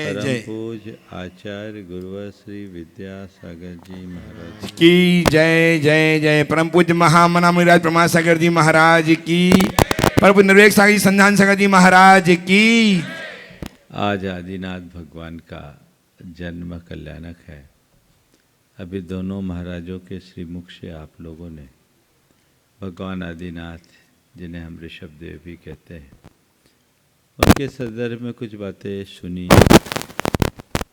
परम जय पूज्य आचार्य गुरुवर श्री विद्यासागर जी महाराज की जय जय जय। परम पूज्य महामना मुनिराज प्रमाद सागर जी महाराज की, परम पूज्य निर्वेक सागर जी संधान सागर जी महाराज की। आज आदिनाथ भगवान का जन्म कल्याणक है। अभी दोनों महाराजों के श्रीमुख से आप लोगों ने भगवान आदिनाथ, जिन्हें हम ऋषभ देव भी कहते हैं, उनके संदर्भ में कुछ बातें सुनी।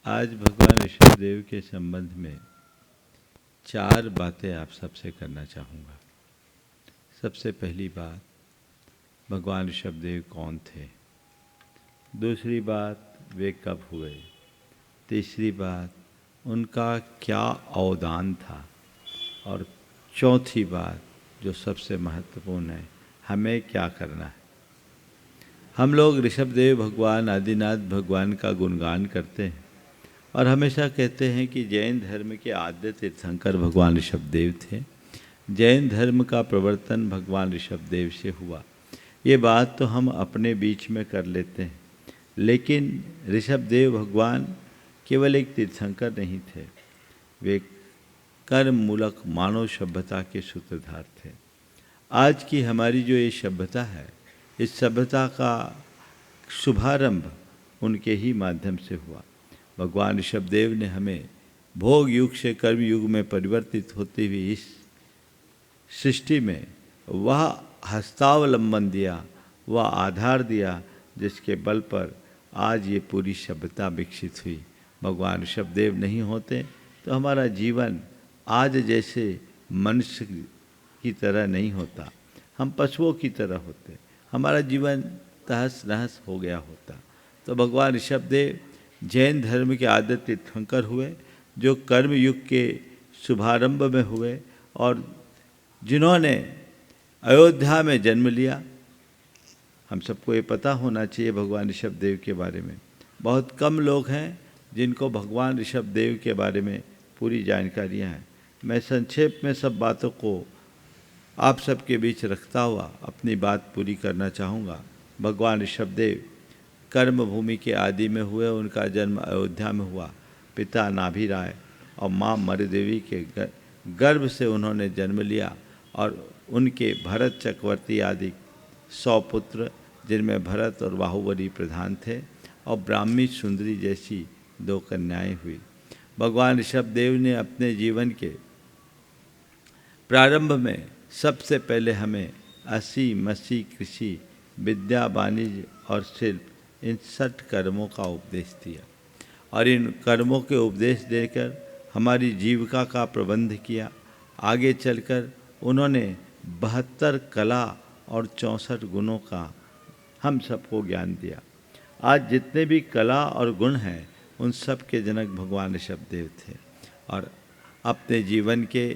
आज भगवान ऋषभ देव के संबंध में 4 बातें आप सबसे करना चाहूँगा। सबसे पहली बात, भगवान ऋषभ देव कौन थे। दूसरी बात, वे कब हुए। तीसरी बात, उनका क्या अवदान था। और चौथी बात, जो सबसे महत्वपूर्ण है, हमें क्या करना है। हम लोग ऋषभ देव भगवान आदिनाथ भगवान का गुणगान करते हैं और हमेशा कहते हैं कि जैन धर्म के आद्य तीर्थंकर भगवान ऋषभ देव थे। जैन धर्म का प्रवर्तन भगवान ऋषभ देव से हुआ। ये बात तो हम अपने बीच में कर लेते हैं, लेकिन ऋषभ देव भगवान केवल एक तीर्थंकर नहीं थे, वे कर्म मूलक मानव सभ्यता के सूत्रधार थे। आज की हमारी जो ये सभ्यता है, इस सभ्यता का शुभारंभ उनके ही माध्यम से हुआ। भगवान ऋषभ देव ने हमें भोग युग से कर्म युग में परिवर्तित होते हुए इस सृष्टि में वह हस्तावलंबन दिया, वह आधार दिया, जिसके बल पर आज ये पूरी सभ्यता विकसित हुई। भगवान ऋषभ देव नहीं होते तो हमारा जीवन आज जैसे मनुष्य की तरह नहीं होता, हम पशुओं की तरह होते, हमारा जीवन तहस नहस हो गया होता। तो भगवान ऋषभ देव जैन धर्म के आद्य तीर्थंकर हुए, जो कर्म युग के शुभारंभ में हुए और जिन्होंने अयोध्या में जन्म लिया। हम सबको ये पता होना चाहिए भगवान ऋषभ देव के बारे में। बहुत कम लोग हैं जिनको भगवान ऋषभ देव के बारे में पूरी जानकारियाँ हैं। मैं संक्षेप में सब बातों को आप सबके बीच रखता हुआ अपनी बात पूरी करना चाहूँगा। भगवान ऋषभ देव कर्म भूमि के आदि में हुए। उनका जन्म अयोध्या में हुआ। पिता नाभि राय और माँ मरुदेवी के गर्भ से उन्होंने जन्म लिया और उनके भरत चक्रवर्ती आदि 100 पुत्र, जिनमें भरत और बाहुबली प्रधान थे, और ब्राह्मी सुंदरी जैसी 2 कन्याएं हुई। भगवान ऋषभ देव ने अपने जीवन के प्रारंभ में सबसे पहले हमें असी मसी कृषि विद्या वाणिज्य और शिल्प, इन 6 कर्मों का उपदेश दिया और इन कर्मों के उपदेश देकर हमारी जीविका का प्रबंध किया। आगे चलकर उन्होंने 72 कला और 64 गुणों का हम सबको ज्ञान दिया। आज जितने भी कला और गुण हैं, उन सब के जनक भगवान ऋषभ देव थे और अपने जीवन के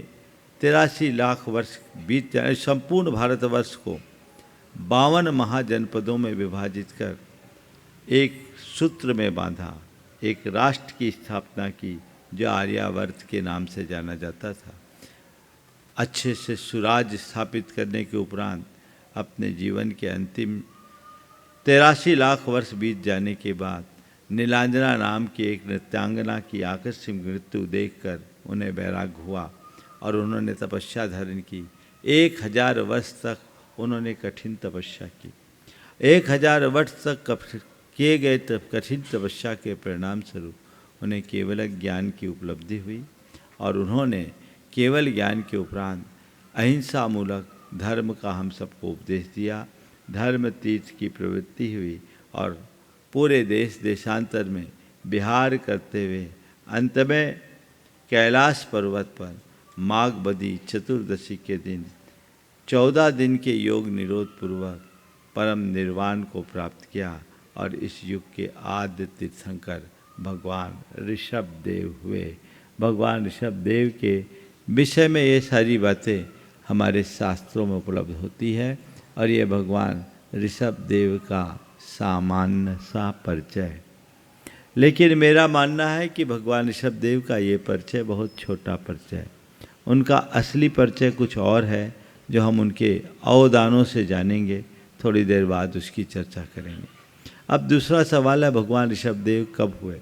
83 लाख वर्ष बीत जाने, संपूर्ण भारतवर्ष को 52 महाजनपदों में विभाजित कर एक सूत्र में बांधा, एक राष्ट्र की स्थापना की जो आर्यावर्त के नाम से जाना जाता था। अच्छे से सुराज्य स्थापित करने के उपरांत अपने जीवन के अंतिम 83 लाख वर्ष बीत जाने के बाद नीलांजना नाम की एक नृत्यांगना की आकस्मिक मृत्यु देखकर उन्हें वैराग्य हुआ और उन्होंने तपस्या धारण की। 1000 वर्ष तक उन्होंने कठिन तपस्या की। 1000 वर्ष तक किए गए कठिन तपस्या के परिणाम स्वरूप उन्हें केवल ज्ञान की उपलब्धि हुई और उन्होंने केवल ज्ञान के उपरांत अहिंसा मूलक धर्म का हम सबको उपदेश दिया। धर्म तीर्थ की प्रवृत्ति हुई और पूरे देश देशांतर में विहार करते हुए अंत में कैलाश पर्वत पर माघ बदी चतुर्दशी के दिन 14 दिन के योग निरोध पूर्वक परम निर्वाण को प्राप्त किया और इस युग के आद्य तीर्थंकर भगवान ऋषभ देव हुए। भगवान ऋषभ देव के विषय में ये सारी बातें हमारे शास्त्रों में उपलब्ध होती है और ये भगवान ऋषभ देव का सामान्य सा परिचय। लेकिन मेरा मानना है कि भगवान ऋषभ देव का ये परिचय बहुत छोटा परिचय है। उनका असली परिचय कुछ और है, जो हम उनके अवदानों से जानेंगे। थोड़ी देर बाद उसकी चर्चा करेंगे। अब दूसरा सवाल है, भगवान ऋषभदेव कब हुए?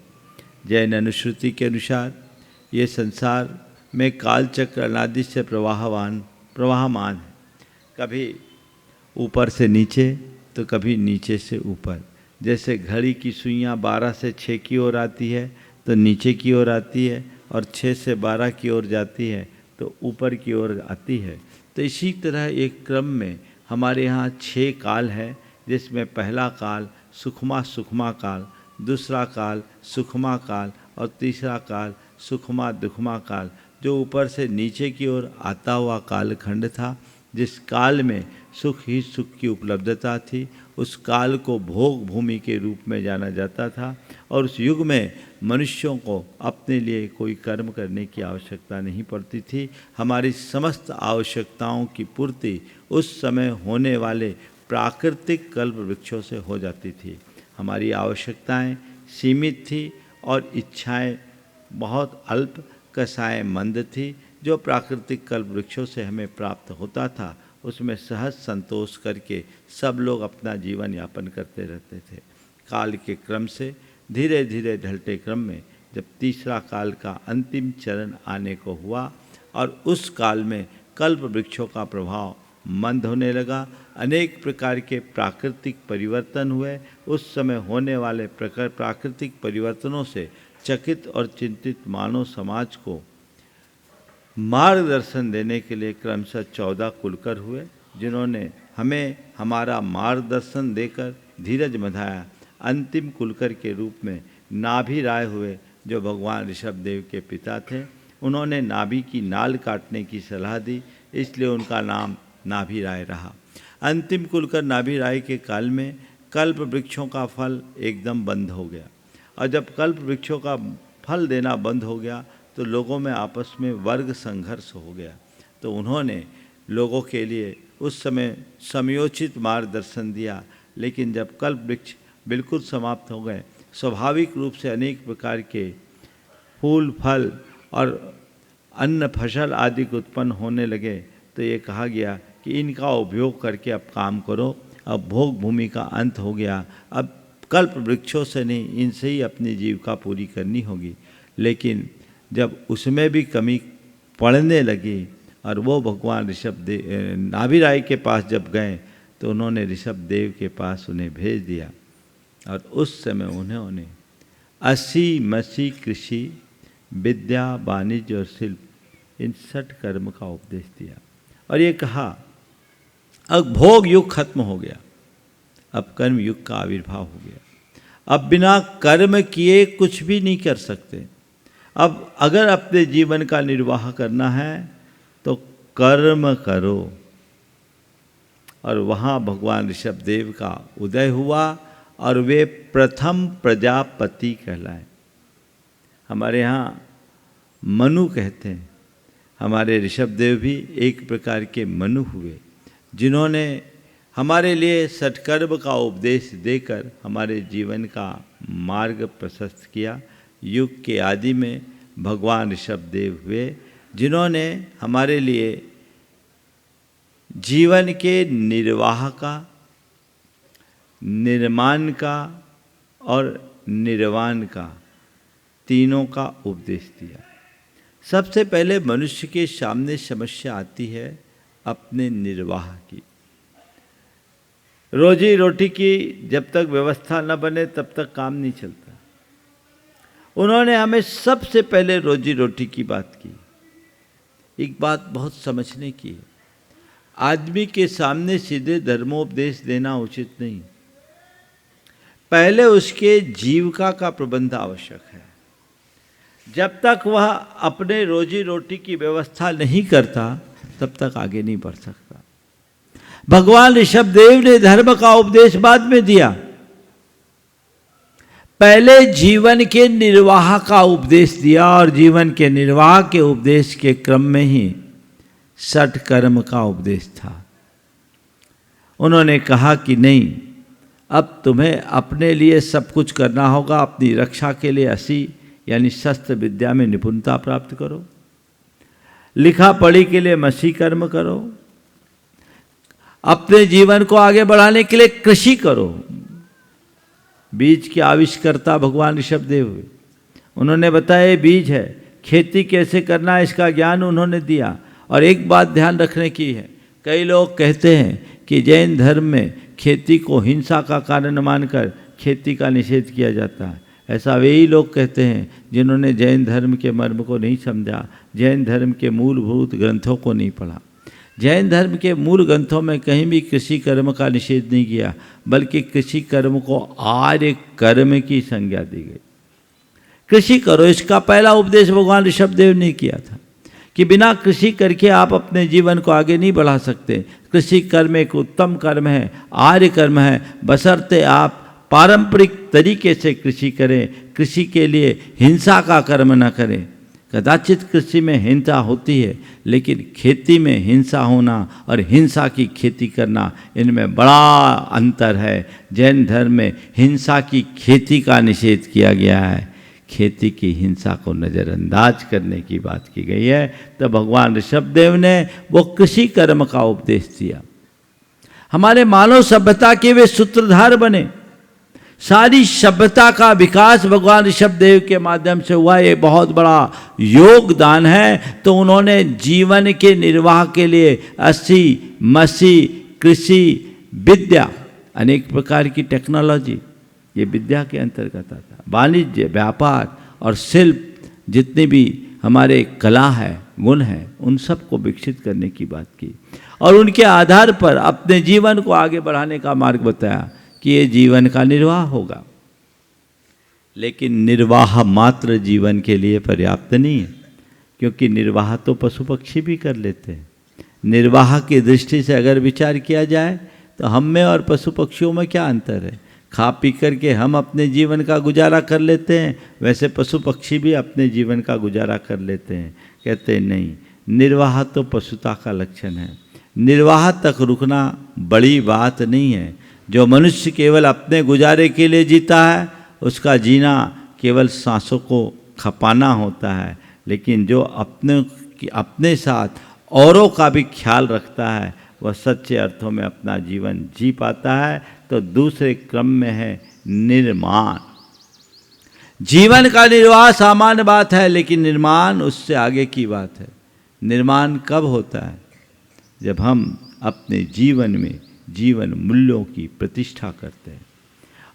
जैन अनुश्रुति के अनुसार ये संसार में कालचक्र अनादि से प्रवाहमान है, कभी ऊपर से नीचे तो कभी नीचे से ऊपर। जैसे घड़ी की सुइयाँ 12 से 6 की ओर आती है तो नीचे की ओर आती है, और 6 से 12 की ओर जाती है तो ऊपर की ओर आती है। तो इसी तरह एक क्रम में हमारे यहाँ 6 काल है, जिसमें पहला काल सुखमा काल, दूसरा काल सुखमा काल और तीसरा काल सुखमा दुखमा काल, जो ऊपर से नीचे की ओर आता हुआ कालखंड था। जिस काल में सुख ही सुख की उपलब्धता थी, उस काल को भोग भूमि के रूप में जाना जाता था, और उस युग में मनुष्यों को अपने लिए कोई कर्म करने की आवश्यकता नहीं पड़ती थी। हमारी समस्त आवश्यकताओं की पूर्ति उस समय होने वाले प्राकृतिक कल्प वृक्षों से हो जाती थी। हमारी आवश्यकताएं सीमित थी और इच्छाएं बहुत अल्प कसाएं मंद थी। जो प्राकृतिक कल्प वृक्षों से हमें प्राप्त होता था, उसमें सहज संतोष करके सब लोग अपना जीवन यापन करते रहते थे। काल के क्रम से धीरे धीरे ढलते क्रम में जब तीसरा काल का अंतिम चरण आने को हुआ और उस काल में कल्प वृक्षों का प्रभाव मंद होने लगा, अनेक प्रकार के प्राकृतिक परिवर्तन हुए। उस समय होने वाले प्राकृतिक परिवर्तनों से चकित और चिंतित मानव समाज को मार्गदर्शन देने के लिए क्रमशः 14 कुलकर हुए, जिन्होंने हमें हमारा मार्गदर्शन देकर धीरज बंधाया। अंतिम कुलकर के रूप में नाभि राय हुए, जो भगवान ऋषभदेव के पिता थे। उन्होंने नाभि की नाल काटने की सलाह दी, इसलिए उनका नाम नाभि राय रहा। अंतिम कुलकर नाभि राय के काल में कल्प वृक्षों का फल एकदम बंद हो गया, और जब कल्प वृक्षों का फल देना बंद हो गया तो लोगों में आपस में वर्ग संघर्ष हो गया। तो उन्होंने लोगों के लिए उस समय समयोचित मार्गदर्शन दिया, लेकिन जब कल्प वृक्ष बिल्कुल समाप्त हो गए, स्वाभाविक रूप से अनेक प्रकार के फूल फल और अन्न फसल आदि उत्पन्न होने लगे। तो ये कहा गया कि इनका उपयोग करके अब काम करो, अब भोग भूमि का अंत हो गया, अब कल्प वृक्षों से नहीं, इनसे ही अपनी जीविका पूरी करनी होगी। लेकिन जब उसमें भी कमी पड़ने लगी और वो भगवान ऋषभदेव नाभि राय के पास जब गए, तो उन्होंने ऋषभदेव के पास उन्हें भेज दिया, और उस समय उन्होंने 80 मसी कृषि विद्या वाणिज्य और शिल्प इन 60 कर्म का उपदेश दिया, और ये कहा अब भोग युग खत्म हो गया, अब कर्म युग का आविर्भाव हो गया। अब बिना कर्म किए कुछ भी नहीं कर सकते। अब अगर अपने जीवन का निर्वाह करना है तो कर्म करो। और वहाँ भगवान ऋषभदेव का उदय हुआ और वे प्रथम प्रजापति कहलाए। हमारे यहाँ मनु कहते हैं, हमारे ऋषभदेव भी एक प्रकार के मनु हुए, जिन्होंने हमारे लिए सत्कर्म का उपदेश देकर हमारे जीवन का मार्ग प्रशस्त किया। युग के आदि में भगवान ऋषभदेव हुए, जिन्होंने हमारे लिए जीवन के निर्वाह का, निर्माण का और निर्वाण का, तीनों का उपदेश दिया। सबसे पहले मनुष्य के सामने समस्या आती है अपने निर्वाह की। रोजी रोटी की जब तक व्यवस्था न बने तब तक काम नहीं चलता। उन्होंने हमें सबसे पहले रोजी रोटी की बात की। एक बात बहुत समझने की है, आदमी के सामने सीधे धर्मोपदेश देना उचित नहीं, पहले उसके जीविका का प्रबंध आवश्यक है। जब तक वह अपने रोजी रोटी की व्यवस्था नहीं करता तब तक आगे नहीं बढ़ सकता। भगवान ऋषभदेव ने धर्म का उपदेश बाद में दिया, पहले जीवन के निर्वाह का उपदेश दिया, और जीवन के निर्वाह के उपदेश के क्रम में ही सठ कर्म का उपदेश था। उन्होंने कहा कि नहीं, अब तुम्हें अपने लिए सब कुछ करना होगा, अपनी रक्षा के लिए 80 यानी शस्त्र विद्या में निपुणता प्राप्त करो, लिखा पढ़ी के लिए मसी कर्म करो, अपने जीवन को आगे बढ़ाने के लिए कृषि करो, बीज के आविष्कर्ता भगवान ऋषभदेव हुए। उन्होंने बताया ये बीज है, खेती कैसे करना है इसका ज्ञान उन्होंने दिया। और एक बात ध्यान रखने की है, कई लोग कहते हैं कि जैन धर्म में खेती को हिंसा का कारण मानकर खेती का निषेध किया जाता है। ऐसा वे ही लोग कहते हैं जिन्होंने जैन धर्म के मर्म को नहीं समझा, जैन धर्म के मूलभूत ग्रंथों को नहीं पढ़ा। जैन धर्म के मूल ग्रंथों में कहीं भी कृषि कर्म का निषेध नहीं किया, बल्कि कृषि कर्म को आर्य कर्म की संज्ञा दी गई। कृषि करो, इसका पहला उपदेश भगवान ऋषभदेव ने किया था कि बिना कृषि करके आप अपने जीवन को आगे नहीं बढ़ा सकते। कृषि कर्म एक उत्तम कर्म है, आर्य कर्म है, बशर्ते आप पारंपरिक तरीके से कृषि करें, कृषि के लिए हिंसा का कर्म न करें। कदाचित कृषि में हिंसा होती है, लेकिन खेती में हिंसा होना और हिंसा की खेती करना, इनमें बड़ा अंतर है। जैन धर्म में हिंसा की खेती का निषेध किया गया है, खेती की हिंसा को नज़रअंदाज करने की बात की गई है। तो भगवान ऋषभदेव ने वो कृषि कर्म का उपदेश दिया। हमारे मानव सभ्यता के वे सूत्रधार बने। सारी सभ्यता का विकास भगवान ऋषभदेव के माध्यम से हुआ, ये बहुत बड़ा योगदान है। तो उन्होंने जीवन के निर्वाह के लिए अस्सी मसी कृषि विद्या, अनेक प्रकार की टेक्नोलॉजी, ये विद्या के अंतर्गत आता। वाणिज्य, व्यापार और शिल्प, जितनी भी हमारे कला है, गुण है, उन सब को विकसित करने की बात की और उनके आधार पर अपने जीवन को आगे बढ़ाने का मार्ग बताया कि ये जीवन का निर्वाह होगा। लेकिन निर्वाह मात्र जीवन के लिए पर्याप्त नहीं है, क्योंकि निर्वाह तो पशु पक्षी भी कर लेते हैं। निर्वाह की दृष्टि से अगर विचार किया जाए तो हम में और पशु पक्षियों में क्या अंतर है? खा पी करके हम अपने जीवन का गुजारा कर लेते हैं, वैसे पशु पक्षी भी अपने जीवन का गुजारा कर लेते हैं। कहते हैं नहीं, निर्वाह तो पशुता का लक्षण है। निर्वाह तक रुकना बड़ी बात नहीं है। जो मनुष्य केवल अपने गुजारे के लिए जीता है, उसका जीना केवल सांसों को खपाना होता है। लेकिन जो अपने साथ औरों का भी ख्याल रखता है, वह सच्चे अर्थों में अपना जीवन जी पाता है। तो दूसरे क्रम में है निर्माण। जीवन का निर्वाह सामान्य बात है, लेकिन निर्माण उससे आगे की बात है। निर्माण कब होता है? जब हम अपने जीवन में जीवन मूल्यों की प्रतिष्ठा करते हैं।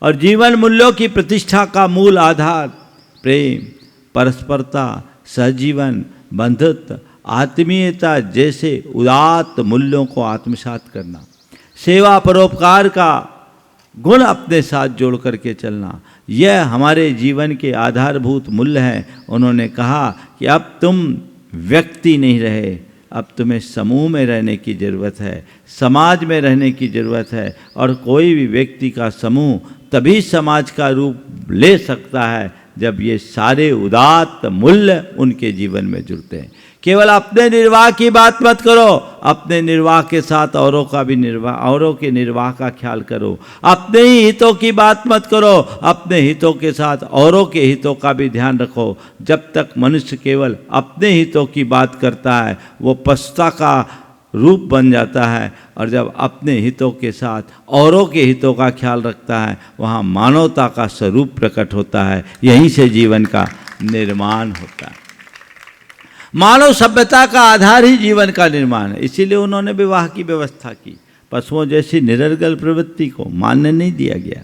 और जीवन मूल्यों की प्रतिष्ठा का मूल आधार प्रेम, परस्परता, सहजीवन, बंधुत्व, आत्मीयता जैसे उदात्त मूल्यों को आत्मसात करना, सेवा परोपकार का गुण अपने साथ जोड़ करके चलना, यह हमारे जीवन के आधारभूत मूल्य हैं। उन्होंने कहा कि अब तुम व्यक्ति नहीं रहे, अब तुम्हें समूह में रहने की ज़रूरत है, समाज में रहने की ज़रूरत है। और कोई भी व्यक्ति का समूह तभी समाज का रूप ले सकता है जब ये सारे उदात्त मूल्य उनके जीवन में जुड़ते हैं। केवल अपने निर्वाह की बात मत करो, अपने निर्वाह के साथ औरों का भी निर्वाह, औरों के निर्वाह का ख्याल करो। अपने ही हितों की बात मत करो, अपने हितों के साथ औरों के हितों का भी ध्यान रखो। जब तक मनुष्य केवल अपने हितों की बात करता है, वो पशुता का रूप बन जाता है। और जब अपने हितों के साथ औरों के हितों का ख्याल रखता है, वहाँ मानवता का स्वरूप प्रकट होता है। यहीं से जीवन का निर्माण होता है। मानव सभ्यता का आधार ही जीवन का निर्माण है। इसीलिए उन्होंने विवाह की व्यवस्था की। पशुओं जैसी निरर्गल प्रवृत्ति को मान्य नहीं दिया गया,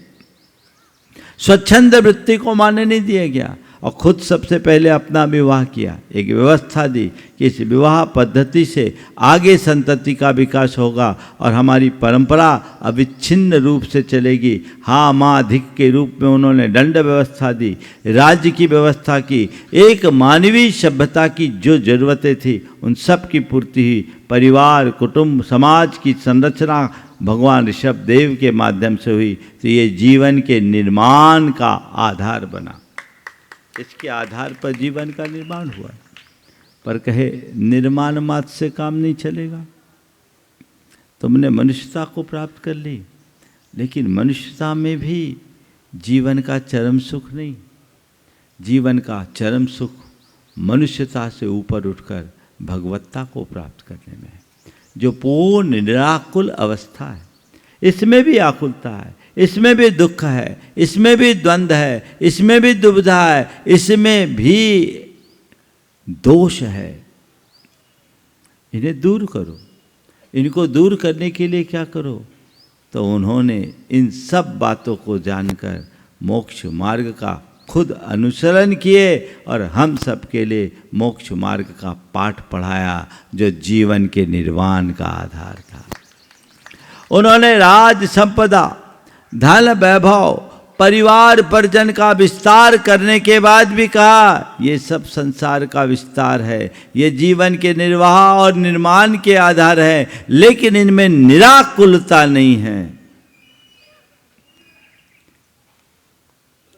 स्वच्छंद वृत्ति को मान्य नहीं दिया गया, और खुद सबसे पहले अपना विवाह किया। एक व्यवस्था दी कि इस विवाह पद्धति से आगे संतति का विकास होगा और हमारी परंपरा अविच्छिन्न रूप से चलेगी। हाँ माँ धिक के रूप में उन्होंने दंड व्यवस्था दी, राज्य की व्यवस्था की। एक मानवीय सभ्यता की जो जरूरतें थी उन सब की पूर्ति हुई। परिवार, कुटुंब, समाज की संरचना भगवान ऋषभदेव के माध्यम से हुई। तो ये जीवन के निर्माण का आधार बना। इसके आधार पर जीवन का निर्माण हुआ। पर कहे निर्माण मात्र से काम नहीं चलेगा। तुमने मनुष्यता को प्राप्त कर ली, लेकिन मनुष्यता में भी जीवन का चरम सुख नहीं। जीवन का चरम सुख मनुष्यता से ऊपर उठकर भगवत्ता को प्राप्त करने में है, जो पूर्ण निराकुल अवस्था है। इसमें भी आकुलता है, इसमें भी दुख है, इसमें भी द्वंद्व है, इसमें भी दुविधा है, इसमें भी दोष है, इन्हें दूर करो। इनको दूर करने के लिए क्या करो? तो उन्होंने इन सब बातों को जानकर मोक्ष मार्ग का खुद अनुसरण किए और हम सब के लिए मोक्ष मार्ग का पाठ पढ़ाया, जो जीवन के निर्वाण का आधार था। उन्होंने राज संपदा, धन वैभव, परिवार परिजन का विस्तार करने के बाद भी कहा ये सब संसार का विस्तार है, ये जीवन के निर्वाह और निर्माण के आधार है, लेकिन इनमें निराकुलता नहीं है।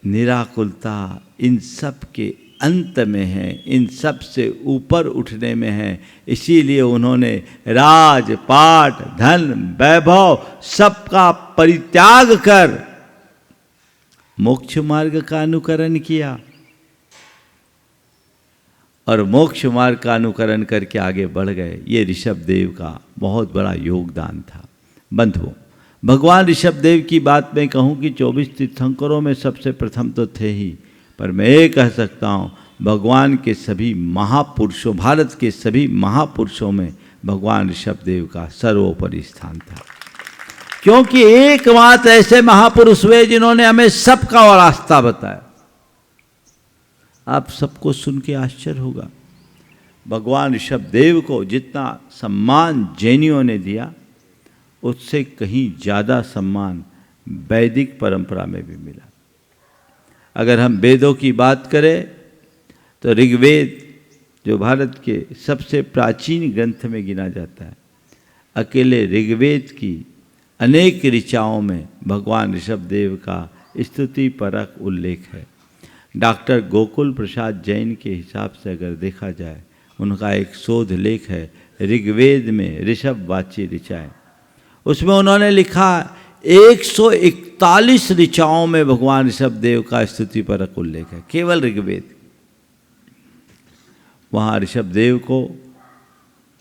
निराकुलता इन सब के अंत में है, इन सब से ऊपर उठने में है। इसीलिए उन्होंने राज पाट धन वैभव सबका परित्याग कर मोक्ष मार्ग का अनुकरण किया और मोक्ष मार्ग का अनुकरण करके आगे बढ़ गए। ये ऋषभदेव का बहुत बड़ा योगदान था। बंधुओं, भगवान ऋषभदेव की बात मैं कहूँ कि 24 तीर्थंकरों में सबसे प्रथम तो थे ही, पर मैं ये कह सकता हूँ भगवान के सभी महापुरुषों, भारत के सभी महापुरुषों में भगवान ऋषभदेव का सर्वोपरि स्थान था। क्योंकि एकमात्र ऐसे महापुरुष हुए जिन्होंने हमें सबका रास्ता बताया। आप सबको सुन के आश्चर्य होगा, भगवान ऋषभदेव को जितना सम्मान जैनियों ने दिया, उससे कहीं ज़्यादा सम्मान वैदिक परंपरा में भी मिला। अगर हम वेदों की बात करें तो ऋग्वेद, जो भारत के सबसे प्राचीन ग्रंथ में गिना जाता है, अकेले ऋग्वेद की अनेक ऋचाओं में भगवान ऋषभदेव का स्तुति परक उल्लेख है। डॉक्टर गोकुल प्रसाद जैन के हिसाब से अगर देखा जाए, उनका एक शोध लेख है ऋग्वेद में ऋषभवाची ऋचाएँ। उसमें उन्होंने लिखा 141 ऋचाओं में भगवान ऋषभदेव का स्तुति परक उल्लेख है, केवल ऋग्वेद। वहाँ ऋषभदेव को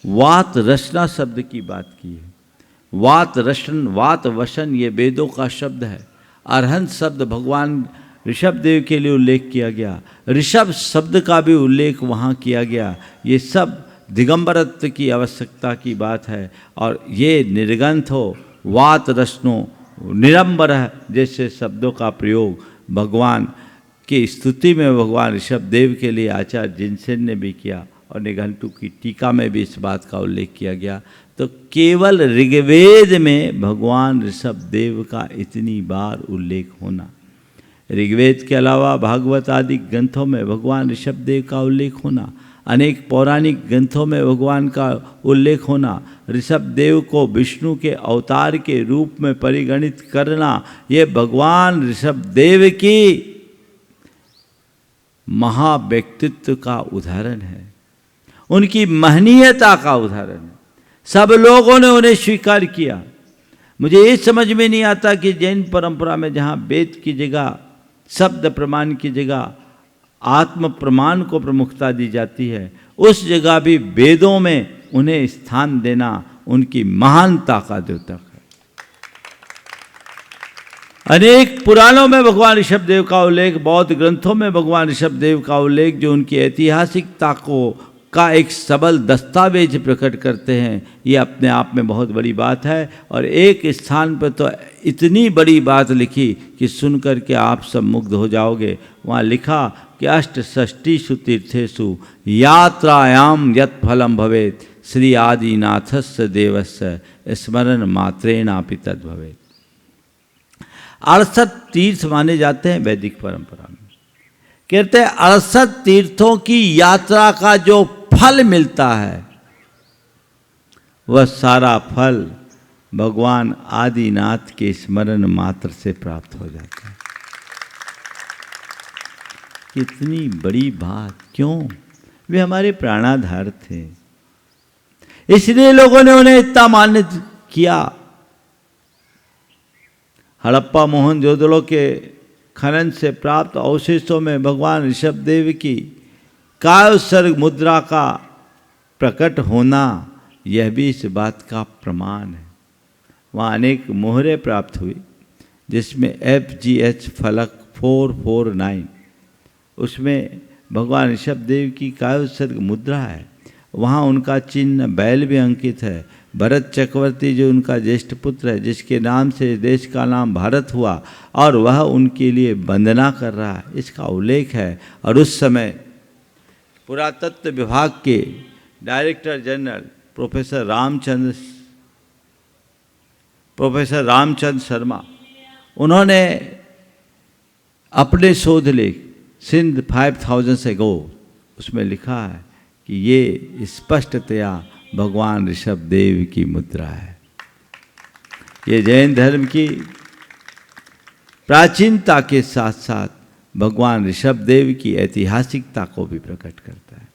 वात रचना शब्द की बात की है। वात रशन, वात वशन ये वेदों का शब्द है। अरहंत शब्द भगवान ऋषभदेव के लिए उल्लेख किया गया। ऋषभ शब्द का भी उल्लेख वहाँ किया गया। ये सब दिगंबरत्व की आवश्यकता की बात है। और ये निर्गंथ हो, वात रसनो, निरंबर जैसे शब्दों का प्रयोग भगवान की स्तुति में भगवान ऋषभदेव के लिए आचार्य जिनसेन ने भी किया और निघंटु की टीका में भी इस बात का उल्लेख किया गया। तो केवल ऋग्वेद में भगवान ऋषभदेव का इतनी बार उल्लेख होना, ऋग्वेद के अलावा भागवत आदि ग्रंथों में भगवान ऋषभदेव का उल्लेख होना, अनेक पौराणिक ग्रंथों में भगवान का उल्लेख होना, ऋषभदेव को विष्णु के अवतार के रूप में परिगणित करना, ये भगवान ऋषभदेव की महाव्यक्तित्व का उदाहरण है, उनकी महनीयता का उदाहरण है। सब लोगों ने उन्हें स्वीकार किया। मुझे ये समझ में नहीं आता कि जैन परंपरा में जहाँ वेद की जगह, शब्द प्रमाण की जगह आत्म प्रमाण को प्रमुखता दी जाती है, उस जगह भी वेदों में उन्हें स्थान देना उनकी महानता का द्योतक है। अनेक पुराणों में भगवान ऋषभदेव का उल्लेख, बौद्ध ग्रंथों में भगवान ऋषभदेव का उल्लेख, जो उनकी ऐतिहासिकता का एक सबल दस्तावेज प्रकट करते हैं, ये अपने आप में बहुत बड़ी बात है। और एक स्थान पर तो इतनी बड़ी बात लिखी कि सुन कर के आप सब मुग्ध हो जाओगे। वहाँ लिखा कि अष्टषष्टिषु तीर्थेषु यात्रायाम यत् फलम भवेत् श्री आदिनाथस्य देवस्य स्मरण मात्रेणापि तद् भवेत्। 68 तीर्थ माने जाते हैं वैदिक परंपरा में। कहते हैं 68 तीर्थों की यात्रा का जो फल मिलता है, वह सारा फल भगवान आदिनाथ के स्मरण मात्र से प्राप्त हो जाता है। कितनी बड़ी बात! क्यों? वे हमारे प्राणाधार थे, इसलिए लोगों ने उन्हें इतना मान्य किया। हड़प्पा मोहनजोदड़ो के खनन से प्राप्त अवशेषों में भगवान ऋषभदेव की कायोत्सर्ग मुद्रा का प्रकट होना, यह भी इस बात का प्रमाण है। वहाँ अनेक मोहरें प्राप्त हुई, जिसमें FGH फलक 449, उसमें भगवान ऋषभ देव की कायोत्सर्ग मुद्रा है। वहाँ उनका चिन्ह बैल भी अंकित है। भरत चक्रवर्ती जो उनका ज्येष्ठ पुत्र है, जिसके नाम से देश का नाम भारत हुआ, और वह उनके लिए वंदना कर रहा है, इसका उल्लेख है। और उस समय पुरातत्व विभाग के director general professor Ramchandra Sharma, उन्होंने अपने शोध लेख सिंध 5000 एगो उसमें लिखा है कि ये स्पष्टतया भगवान ऋषभ देव की मुद्रा है। ये जैन धर्म की प्राचीनता के साथ साथ भगवान ऋषभ देव की ऐतिहासिकता को भी प्रकट करता है।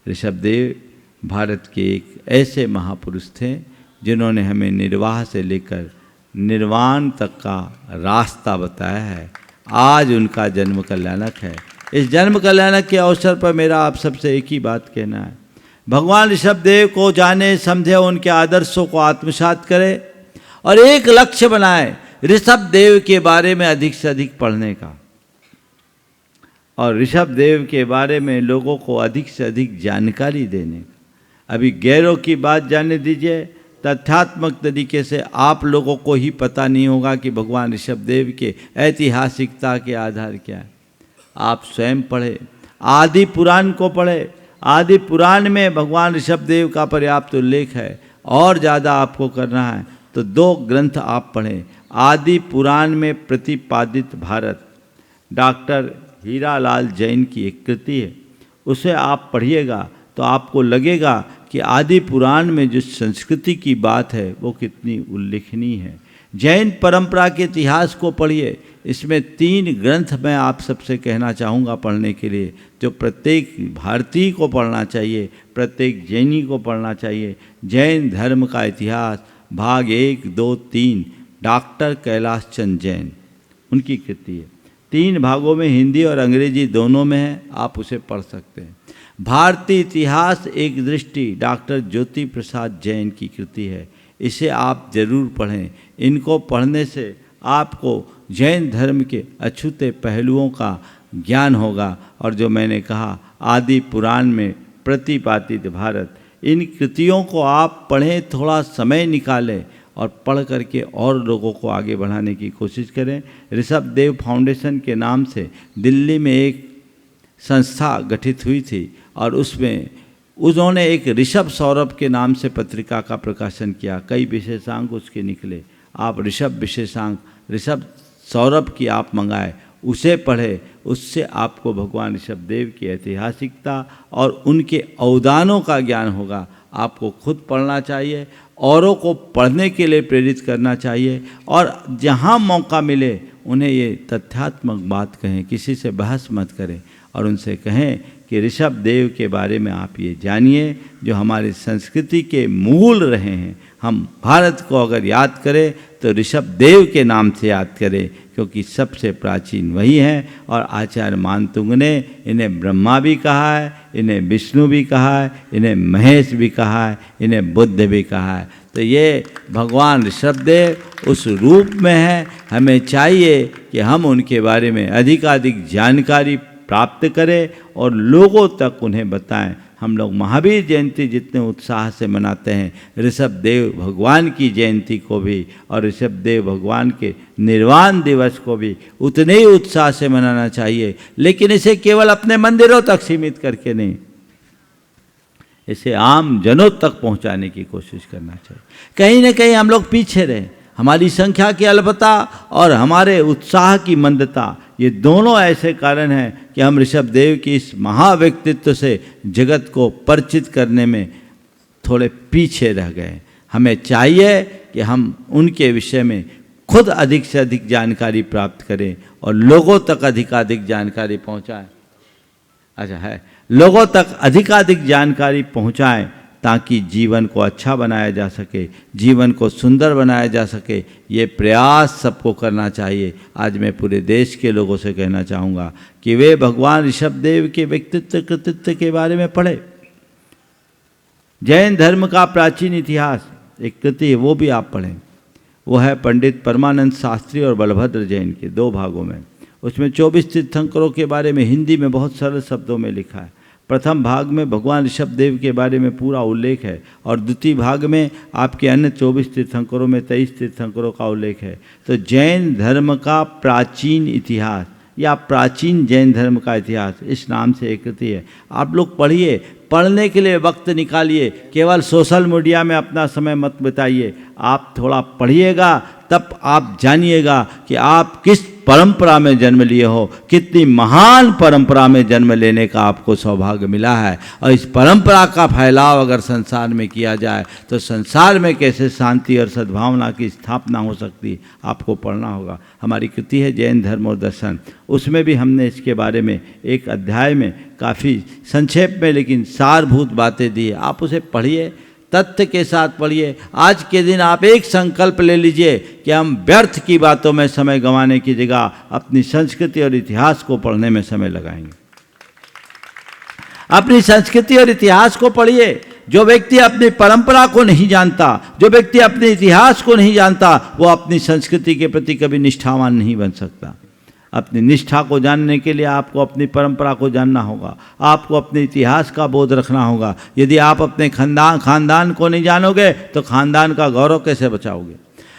ऋषभ देव भारत के एक ऐसे महापुरुष थे जिन्होंने हमें निर्वाह से लेकर निर्वाण तक का रास्ता बताया है। आज उनका जन्म कल्याणक है। इस जन्म कल्याणक के अवसर पर मेरा आप सबसे एक ही बात कहना है, भगवान ऋषभ देव को जाने समझे, उनके आदर्शों को आत्मसात करें और एक लक्ष्य बनाए ऋषभ देव के बारे में अधिक से अधिक पढ़ने का, और ऋषभ देव के बारे में लोगों को अधिक से अधिक जानकारी देने का। अभी गैरों की बात जाने दीजिए, तथ्यात्मक तरीके से आप लोगों को ही पता नहीं होगा कि भगवान ऋषभ देव के ऐतिहासिकता के आधार क्या है। आप स्वयं पढ़े, आदि पुराण को पढ़े। आदि पुराण में भगवान ऋषभ देव का पर्याप्त उल्लेख है। और ज़्यादा आपको करना है तो 2 ग्रंथ आप पढ़ें। आदि पुराण में प्रतिपादित भारत डॉक्टर हीरालाल जैन की एक कृति है, उसे आप पढ़िएगा तो आपको लगेगा कि आदि पुराण में जो संस्कृति की बात है वो कितनी उल्लेखनीय है। जैन परंपरा के इतिहास को पढ़िए। इसमें 3 ग्रंथ मैं आप सबसे कहना चाहूँगा पढ़ने के लिए, जो प्रत्येक भारतीय को पढ़ना चाहिए, प्रत्येक जैनी को पढ़ना चाहिए। जैन धर्म का इतिहास भाग 1, 2, 3 डॉक्टर कैलाश चंद जैन, उनकी कृति है। 3 भागों में हिंदी और अंग्रेजी दोनों में है, आप उसे पढ़ सकते हैं। भारतीय इतिहास एक दृष्टि डॉक्टर ज्योति प्रसाद जैन की कृति है, इसे आप जरूर पढ़ें। इनको पढ़ने से आपको जैन धर्म के अछूते पहलुओं का ज्ञान होगा। और जो मैंने कहा आदि पुराण में प्रतिपादित भारत, इन कृतियों को आप पढ़ें, थोड़ा समय निकालें और पढ़ करके और लोगों को आगे बढ़ाने की कोशिश करें। ऋषभ देव फाउंडेशन के नाम से दिल्ली में एक संस्था गठित हुई थी और उसमें उन्होंने एक ऋषभ सौरभ के नाम से पत्रिका का प्रकाशन किया। कई विशेषांक उसके निकले। आप ऋषभ विशेषांक, ऋषभ सौरभ की आप मंगाए, उसे पढ़े, उससे आपको भगवान ऋषभ देव की ऐतिहासिकता और उनके अवदानों का ज्ञान होगा। आपको खुद पढ़ना चाहिए, औरों को पढ़ने के लिए प्रेरित करना चाहिए, और जहाँ मौका मिले उन्हें ये तथ्यात्मक बात कहें, किसी से बहस मत करें और उनसे कहें कि ऋषभ देव के बारे में आप ये जानिए जो हमारी संस्कृति के मूल रहे हैं। हम भारत को अगर याद करें तो ऋषभ देव के नाम से याद करें, क्योंकि सबसे प्राचीन वही हैं। और आचार्य मानतुंग ने इन्हें ब्रह्मा भी कहा है, इन्हें विष्णु भी कहा है, इन्हें महेश भी कहा है, इन्हें बुद्ध भी कहा है। तो ये भगवान ऋषभ देव उस रूप में है। हमें चाहिए कि हम उनके बारे में अधिकाधिक जानकारी प्राप्त करें और लोगों तक उन्हें बताएं। हम लोग महावीर जयंती जितने उत्साह से मनाते हैं, ऋषभ देव भगवान की जयंती को भी और ऋषभ देव भगवान के निर्वाण दिवस को भी उतने ही उत्साह से मनाना चाहिए। लेकिन इसे केवल अपने मंदिरों तक सीमित करके नहीं, इसे आम जनों तक पहुंचाने की कोशिश करना चाहिए। कहीं ना कहीं हम लोग पीछे रहे। हमारी संख्या की अल्पता और हमारे उत्साह की मंदता, ये दोनों ऐसे कारण हैं कि हम ऋषभ देव की इस महाव्यक्तित्व से जगत को परिचित करने में थोड़े पीछे रह गए। हमें चाहिए कि हम उनके विषय में खुद अधिक से अधिक जानकारी प्राप्त करें और लोगों तक अधिकाधिक जानकारी पहुंचाएं। अच्छा है, लोगों तक अधिकाधिक जानकारी पहुंचाएं ताकि जीवन को अच्छा बनाया जा सके, जीवन को सुंदर बनाया जा सके। ये प्रयास सबको करना चाहिए। आज मैं पूरे देश के लोगों से कहना चाहूँगा कि वे भगवान ऋषभ देव के व्यक्तित्व कृतित्व के बारे में पढ़े। जैन धर्म का प्राचीन इतिहास एक कृति है, वो भी आप पढ़ें। वो है पंडित परमानंद शास्त्री और बलभद्र जैन के, 2 भागों में। उसमें 24 तीर्थंकरों के बारे में हिंदी में बहुत सरल शब्दों में लिखा है। प्रथम भाग में भगवान ऋषभदेव के बारे में पूरा उल्लेख है और द्वितीय भाग में आपके अन्य 24 तीर्थंकरों में 23 तीर्थंकरों का उल्लेख है। तो जैन धर्म का प्राचीन इतिहास या प्राचीन जैन धर्म का इतिहास इस नाम से एक कृति है। आप लोग पढ़िए, पढ़ने के लिए वक्त निकालिए, केवल सोशल मीडिया में अपना समय मत बिताइए। आप थोड़ा पढ़िएगा तब आप जानिएगा कि आप किस परंपरा में जन्म लिए हो, कितनी महान परंपरा में जन्म लेने का आपको सौभाग्य मिला है। और इस परंपरा का फैलाव अगर संसार में किया जाए तो संसार में कैसे शांति और सद्भावना की स्थापना हो सकती है, आपको पढ़ना होगा। हमारी कृति है जैन धर्म और दर्शन, उसमें भी हमने इसके बारे में एक अध्याय में काफ़ी संक्षेप में लेकिन सारभूत बातें दी है। आप उसे पढ़िए, तथ्य के साथ पढ़िए। आज के दिन आप एक संकल्प ले लीजिए कि हम व्यर्थ की बातों में समय गंवाने की जगह अपनी संस्कृति और इतिहास को पढ़ने में समय लगाएंगे। अपनी संस्कृति और इतिहास को पढ़िए। जो व्यक्ति अपनी परंपरा को नहीं जानता, जो व्यक्ति अपने इतिहास को नहीं जानता, वो अपनी संस्कृति के प्रति कभी निष्ठावान नहीं बन सकता। अपनी निष्ठा को जानने के लिए आपको अपनी परंपरा को जानना होगा, आपको अपने इतिहास का बोध रखना होगा। यदि आप अपने खानदान को नहीं जानोगे तो खानदान का गौरव कैसे बचाओगे?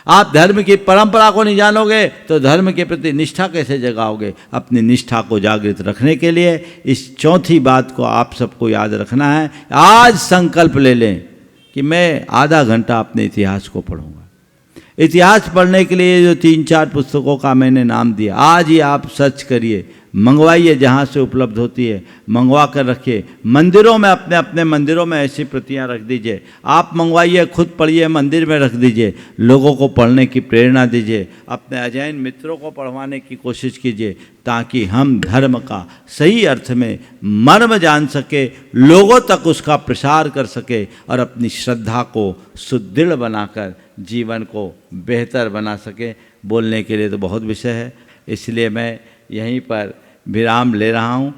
आप धर्म की परंपरा को नहीं जानोगे तो धर्म के प्रति निष्ठा कैसे जगाओगे? अपनी निष्ठा को जागृत रखने के लिए इस चौथी बात को आप सबको याद रखना है। आज संकल्प ले लें कि मैं आधा घंटा अपने इतिहास को पढ़ूंगा। इतिहास पढ़ने के लिए जो 3-4 पुस्तकों का मैंने नाम दिया, आज ही आप सर्च करिए, मंगवाइए, जहाँ से उपलब्ध होती है मंगवा कर रखिए। मंदिरों में अपने अपने मंदिरों में ऐसी प्रतियां रख दीजिए। आप मंगवाइए, खुद पढ़िए, मंदिर में रख दीजिए, लोगों को पढ़ने की प्रेरणा दीजिए, अपने अजैन मित्रों को पढ़वाने की कोशिश कीजिए, ताकि हम धर्म का सही अर्थ में मर्म जान सके, लोगों तक उसका प्रसार कर सके और अपनी श्रद्धा को सुदृढ़ बनाकर जीवन को बेहतर बना सके। बोलने के लिए तो बहुत विषय है, इसलिए मैं यहीं पर विराम ले रहा हूँ।